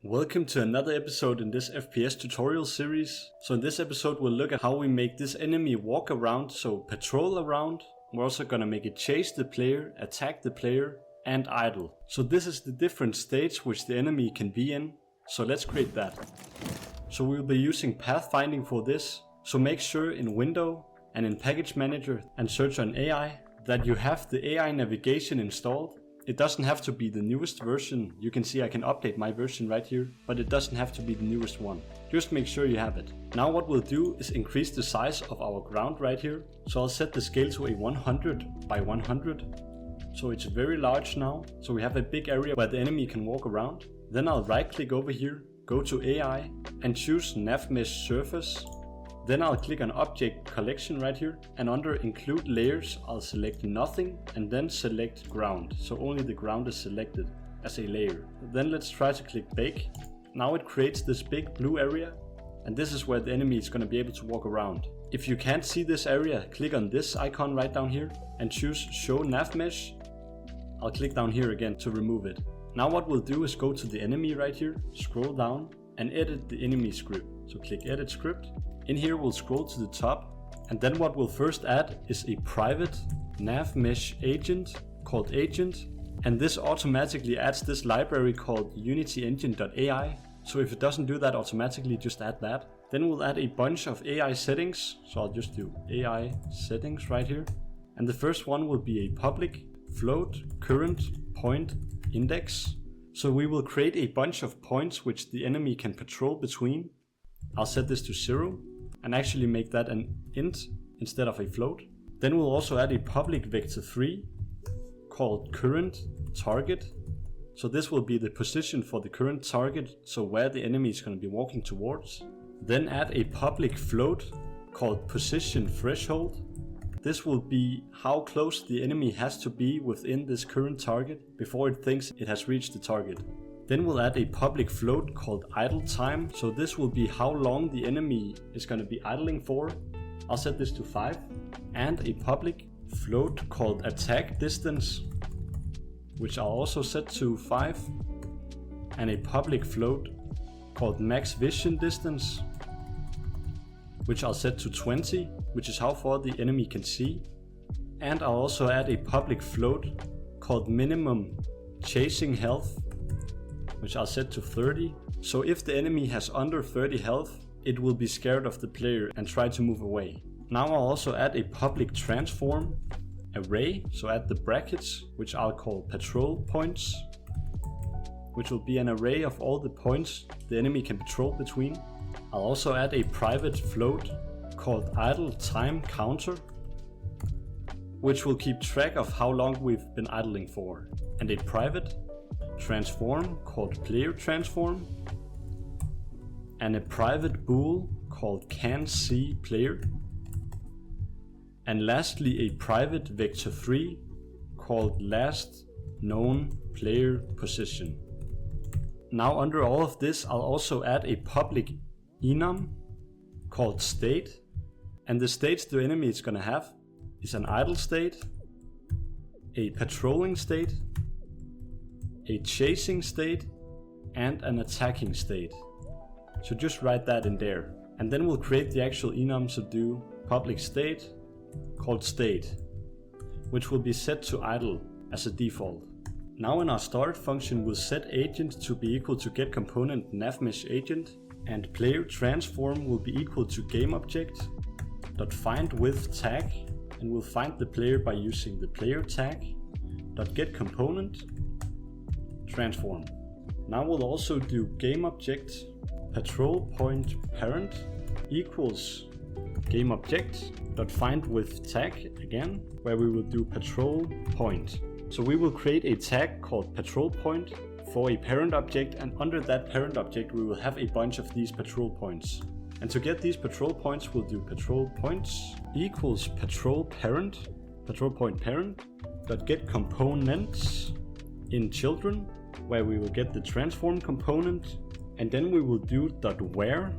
Welcome to another episode in this FPS tutorial series. So in this episode we'll look at how we make this enemy walk around, so patrol around. We're also gonna make it chase the player, attack the player, and idle. So this is the different states which the enemy can be in. So let's create that. So we'll be using pathfinding for this. So make sure in Window and in Package Manager and search on AI that you have the AI navigation installed. It doesn't have to be the newest version. You can see I can update my version right here, but it doesn't have to be the newest one. Just make sure you have it. Now what we'll do is increase the size of our ground right here. So I'll set the scale to a 100 by 100. So it's very large now. So we have a big area where the enemy can walk around. Then I'll right click over here, go to AI and choose Nav Mesh Surface. Then I'll click on Object Collection right here, and under Include Layers I'll select Nothing and then select Ground, so only the ground is selected as a layer. Then let's try to click Bake. Now it creates this big blue area, and this is where the enemy is going to be able to walk around. If you can't see this area, click on this icon right down here and choose Show Nav Mesh. I'll click down here again to remove it. Now what we'll do is go to the enemy right here, scroll down and edit the enemy script. So click Edit Script. In here we'll scroll to the top, and then what we'll first add is a private nav mesh agent called agent, and this automatically adds this library called unityengine.ai. So if it doesn't do that automatically, just add that. Then we'll add a bunch of AI settings, so I'll just do AI settings right here. And the first one will be a public float current point index. So we will create a bunch of points which the enemy can patrol between. I'll set this to 0 and actually make that an int instead of a float. Then we'll also add a public vector 3 called current target. So this will be the position for the current target, so where the enemy is going to be walking towards. Then add a public float called position threshold. This will be how close the enemy has to be within this current target before it thinks it has reached the target. Then we'll add a public float called idle time. So this will be how long the enemy is going to be idling for. I'll set this to 5. And a public float called attack distance, which I'll also set to 5. And a public float called max vision distance, which I'll set to 20, which is how far the enemy can see. And I'll also add a public float called minimum chasing health, which I'll set to 30. So if the enemy has under 30 health, it will be scared of the player and try to move away. Now I'll also add a public transform array, so add the brackets, which I'll call patrol points, which will be an array of all the points the enemy can patrol between. I'll also add a private float called idle time counter, which will keep track of how long we've been idling for, and a private transform called player transform, and a private bool called can see player, and lastly a private vector 3 called last known player position. Now under all of this I'll also add a public enum called state, and the states the enemy is going to have is an idle state, a patrolling state, a chasing state, and an attacking state. So just write that in there. And then we'll create the actual enum to do public state called state, which will be set to idle as a default. Now in our start function we'll set agent to be equal to get component navmesh agent, and player transform will be equal to game object dot find with tag, and we'll find the player by using the player tag dot get component transform. Now we'll also do game object patrol point parent equals game object dot find with tag again, where we will do patrol point. So we will create a tag called patrol point for a parent object, and under that parent object we will have a bunch of these patrol points. And to get these patrol points we'll do patrol points equals patrol point parent dot get components in children, where we will get the transform component, and then we will do .where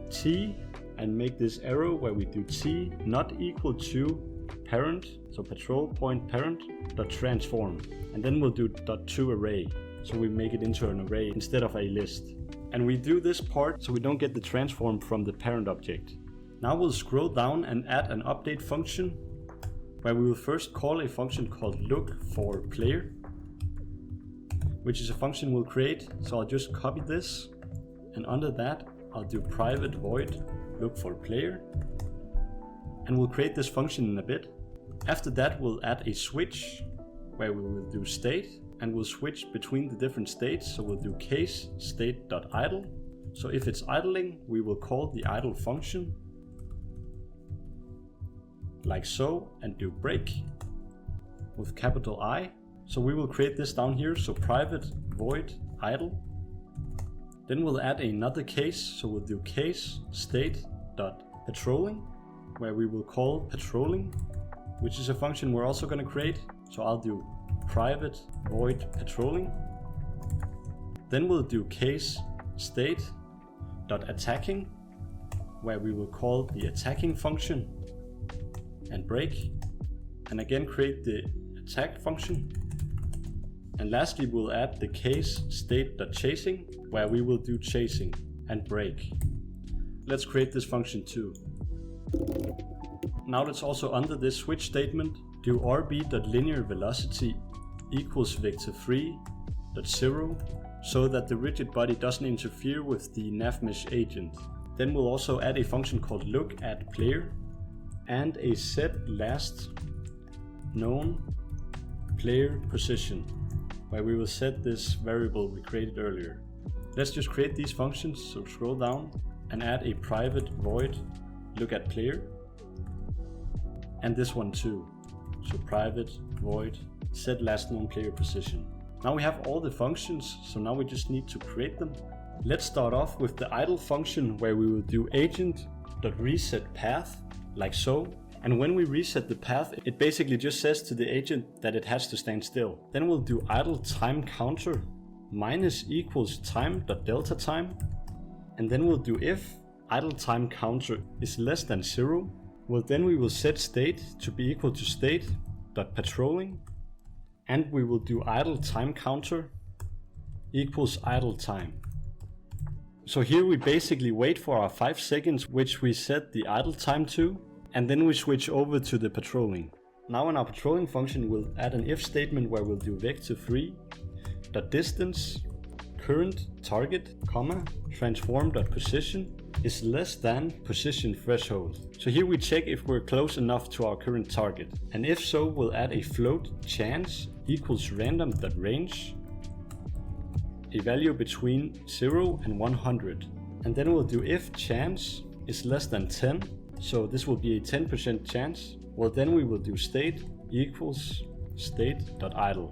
t and make this arrow where we do t not equal to parent, so patrol point parent dot transform, and then we'll do .toArray. So we make it into an array instead of a list. And we do this part so we don't get the transform from the parent object. Now we'll scroll down and add an update function, where we will first call a function called look for player, which is a function we'll create. So I'll just copy this, and under that I'll do private void look for player, and we'll create this function in a bit. After that we'll add a switch where we will do state, and we'll switch between the different states. So we'll do case state.idle. So if it's idling, we will call the idle function like so, and do break with capital I. So we will create this down here, so private void idle. Then we'll add another case, so we'll do case state.patrolling, where we will call patrolling, which is a function we're also going to create. So I'll do private void patrolling. Then we'll do case state.attacking, where we will call the attacking function and break, and again create the attack function. And lastly we'll add the case state.chasing, where we will do chasing and break. Let's create this function too. Now let's also, under this switch statement, do rb.linearVelocity equals vector3.0, so that the rigid body doesn't interfere with the navmesh agent. Then we'll also add a function called look@player and a set last known player position, where we will set this variable we created earlier. Let's just create these functions. So scroll down and add a private void look@player, and this one too. So private void set last known player position. Now we have all the functions, so now we just need to create them. Let's start off with the idle function, where we will do agent.resetPath like so. And when we reset the path, it basically just says to the agent that it has to stand still. Then we'll do idle time counter minus equals time.delta time. And then we'll do if idle time counter is less than 0. Well, then we will set state to be equal to state.patrolling. And we will do idle time counter equals idle time. So here we basically wait for our 5 seconds, which we set the idle time to, and then we switch over to the patrolling. Now in our patrolling function, we'll add an if statement where we'll do vector3.distance current target, comma, transform.position is less than position threshold. So here we check if we're close enough to our current target. And if so, we'll add a float chance equals random.range, a value between 0 and 100. And then we'll do if chance is less than 10. So this will be a 10% chance. Well, then we will do state equals state.idle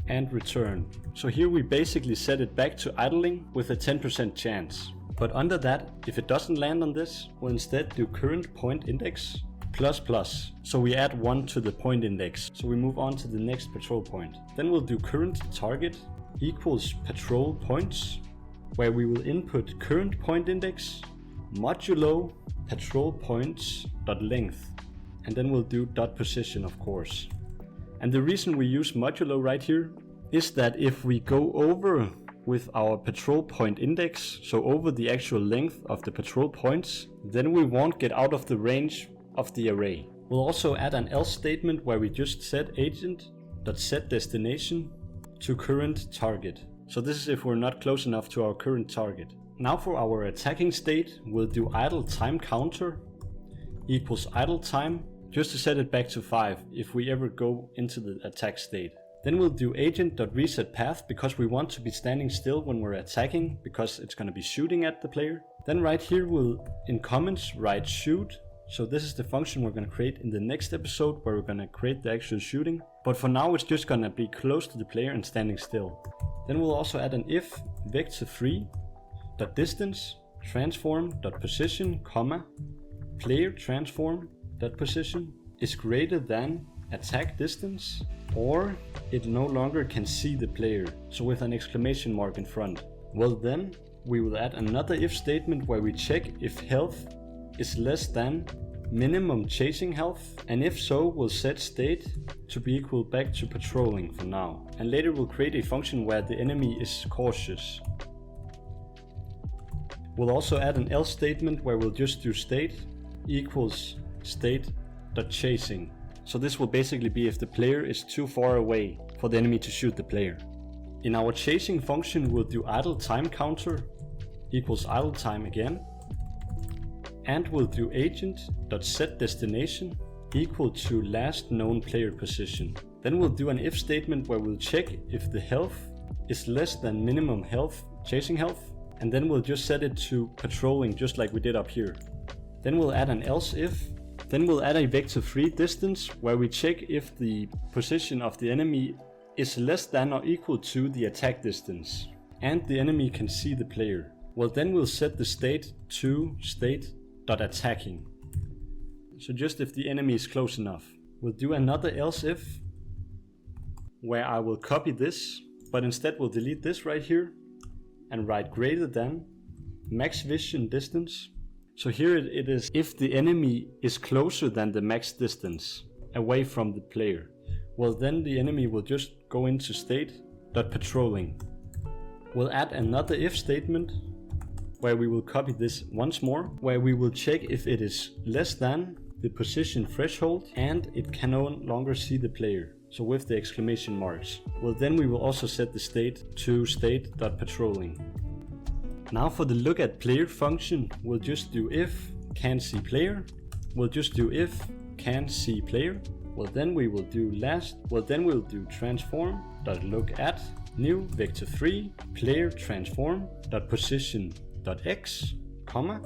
and return. So here we basically set it back to idling with a 10% chance. But under that, if it doesn't land on this, we'll instead do current point index plus plus. So we add 1 to the point index. So we move on to the next patrol point. Then we'll do current target equals patrol points, where we will input current point index modulo patrol points dot length, and then we'll do dot position, of course. And the reason we use modulo right here is that if we go over with our patrol point index, so over the actual length of the patrol points, then we won't get out of the range of the array. We'll also add an else statement where we just set agent.setDestination to current target. So this is if we're not close enough to our current target. Now for our attacking state, we'll do idle time counter equals idle time, just to set it back to 5 if we ever go into the attack state. Then we'll do agent.resetPath because we want to be standing still when we're attacking, because it's going to be shooting at the player. Then right here we'll in comments write shoot. So this is the function we're going to create in the next episode, where we're going to create the actual shooting. But for now it's just going to be close to the player and standing still. Then we'll also add an if vector3.distance transform.position, comma, player transform.position is greater than attack distance, or it no longer can see the player, so with an exclamation mark in front. Well, then we will add another if statement where we check if health is less than minimum chasing health, and if so, we'll set state to be equal back to patrolling for now. And later we'll create a function where the enemy is cautious. We'll also add an else statement where we'll just do state equals state.chasing. So this will basically be if the player is too far away for the enemy to shoot the player. In our chasing function, we'll do idle time counter equals idle time again. And we'll do agent.setDestination equal to last known player position. Then we'll do an if statement where we'll check if the health is less than minimum health, chasing health, and then we'll just set it to patrolling just like we did up here. Then we'll add an else if. Then we'll add a vector 3 distance where we check if the position of the enemy is less than or equal to the attack distance and the enemy can see the player. Well, then we'll set the state to state.attacking. So just if the enemy is close enough. We'll do another else if where I will copy this, but instead we'll delete this right here and write greater than max vision distance. So here it is if the enemy is closer than the max distance away from the player. Well, then the enemy will just go into state.patrolling. We'll add another if statement where we will copy this once more, where we will check if it is less than the position threshold and it can no longer see the player. So with the exclamation marks. Well, then we will also set the state to state.patrolling. Now for the look at player function, we'll just do if can see player. We'll just do if can see player. Well, then we will do transform.look at new vector 3 player transform.position.x, comma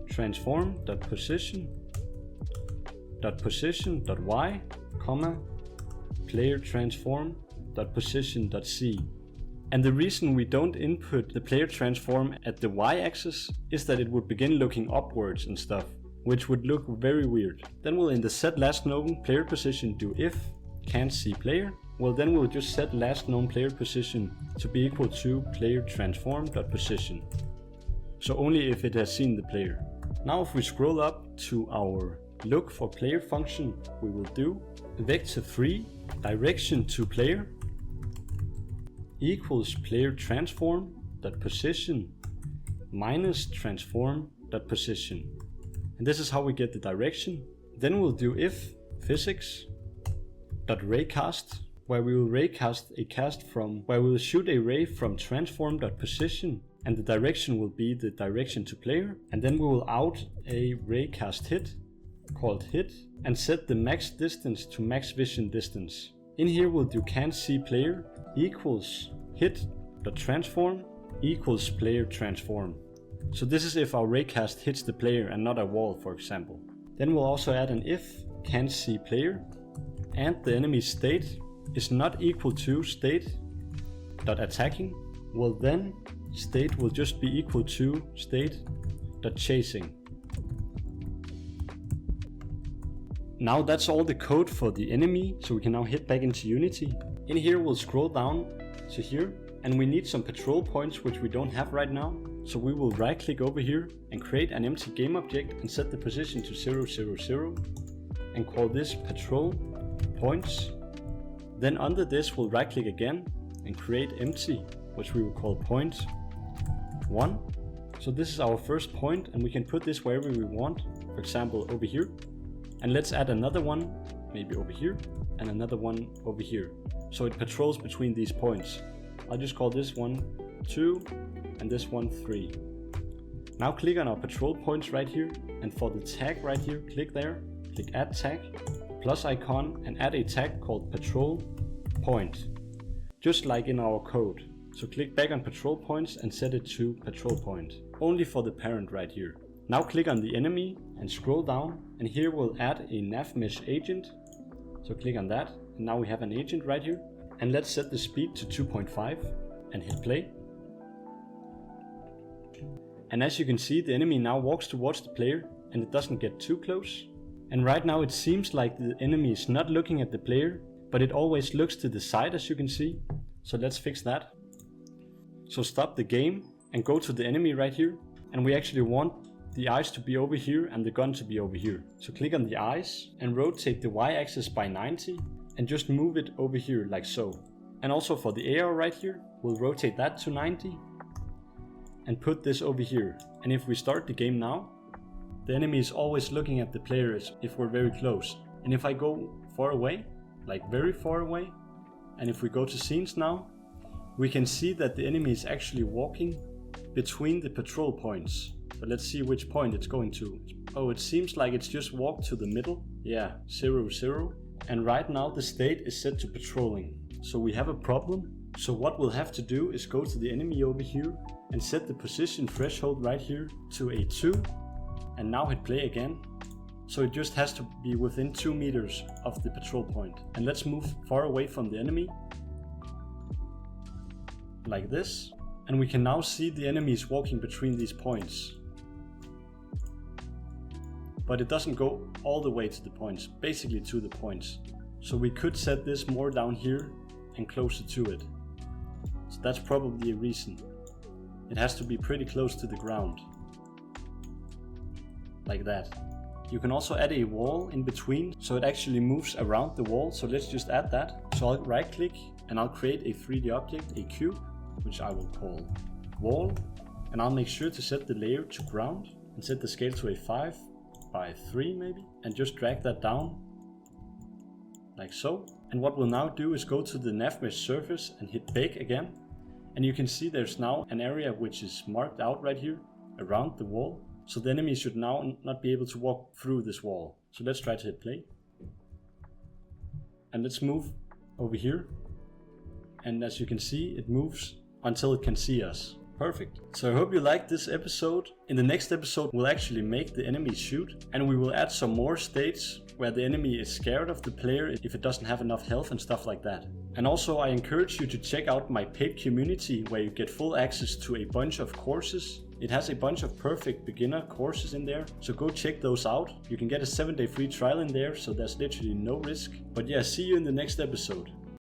transform.position.y, comma player transform.position.c. And the reason we don't input the player transform at the y-axis is that it would begin looking upwards and stuff, which would look very weird. Then we'll in the set last known player position do if can't see player. Well, then we'll just set last known player position to be equal to player transform.position. So only if it has seen the player. Now if we scroll up to our look for player function, we will do vector 3 direction to player equals player transform.position minus transform.position. And this is how we get the direction. Then we'll do if physics.raycast, where we will raycast a cast from, where we will shoot a ray from transform.position, and the direction will be the direction to player. And then we will out a raycast hit called hit and set the max distance to max vision distance. In here we'll do can't see player equals hit.transform equals player transform. So this is if our raycast hits the player and not a wall, for example. Then we'll also add an if can't see player and the enemy's state is not equal to state.attacking. Well, then state will just be equal to state.chasing. Now that's all the code for the enemy, so we can now hit back into Unity. In here we'll scroll down to here and we need some patrol points which we don't have right now. So we will right click over here and create an empty game object and set the position to 0, 0, 0 and call this patrol points. Then under this we'll right click again and create empty, which we will call point 1. So this is our first point and we can put this wherever we want, for example over here. And let's add another one, maybe over here, and another one over here. So it patrols between these points. I'll just call this one 2 and this one 3. Now click on our patrol points right here, and for the tag right here, click there, click add tag, plus icon, and add a tag called patrol point, just like in our code. So click back on patrol points and set it to patrol point, only for the parent right here. Now click on the enemy and scroll down, and here we'll add a nav mesh agent. So click on that, and now we have an agent right here. And let's set the speed to 2.5 and hit play. And as you can see, the enemy now walks towards the player and it doesn't get too close. And right now it seems like the enemy is not looking at the player, but it always looks to the side, as you can see. So let's fix that. So stop the game and go to the enemy right here. And we actually want the eyes to be over here and the gun to be over here. So click on the eyes and rotate the y-axis by 90 and just move it over here like so. And also for the AR right here, we'll rotate that to 90 and put this over here. And if we start the game now, the enemy is always looking at the players if we're very close. And if I go far away, like very far away, and if we go to scenes now, we can see that the enemy is actually walking between the patrol points. So let's see which point it's going to. Oh, it seems like it's just walked to the middle. Yeah, 0, 0. And right now the state is set to patrolling. So we have a problem. So what we'll have to do is go to the enemy over here and set the position threshold right here to a 2. And now hit play again. So it just has to be within 2 meters of the patrol point. And let's move far away from the enemy. Like this. And we can now see the enemies walking between these points. But it doesn't go all the way to the points, basically to the points. So we could set this more down here and closer to it. So that's probably a reason. It has to be pretty close to the ground. Like that. You can also add a wall in between, so it actually moves around the wall. So let's just add that. So I'll right click and I'll create a 3D object, a cube, which I will call wall. And I'll make sure to set the layer to ground and set the scale to a 5 by 3 maybe. And just drag that down, like so. And what we'll now do is go to the nav mesh surface and hit bake again. And you can see there's now an area which is marked out right here around the wall. So the enemy should now not be able to walk through this wall. So let's try to hit play. And let's move over here. And as you can see, it moves until it can see us. Perfect. So I hope you liked this episode. In the next episode, we'll actually make the enemy shoot. And we will add some more states where the enemy is scared of the player if it doesn't have enough health and stuff like that. And also I encourage you to check out my paid community where you get full access to a bunch of courses. It has a bunch of perfect beginner courses in there, so go check those out. You can get a 7-day free trial in there, so there's literally no risk. But yeah, see you in the next episode.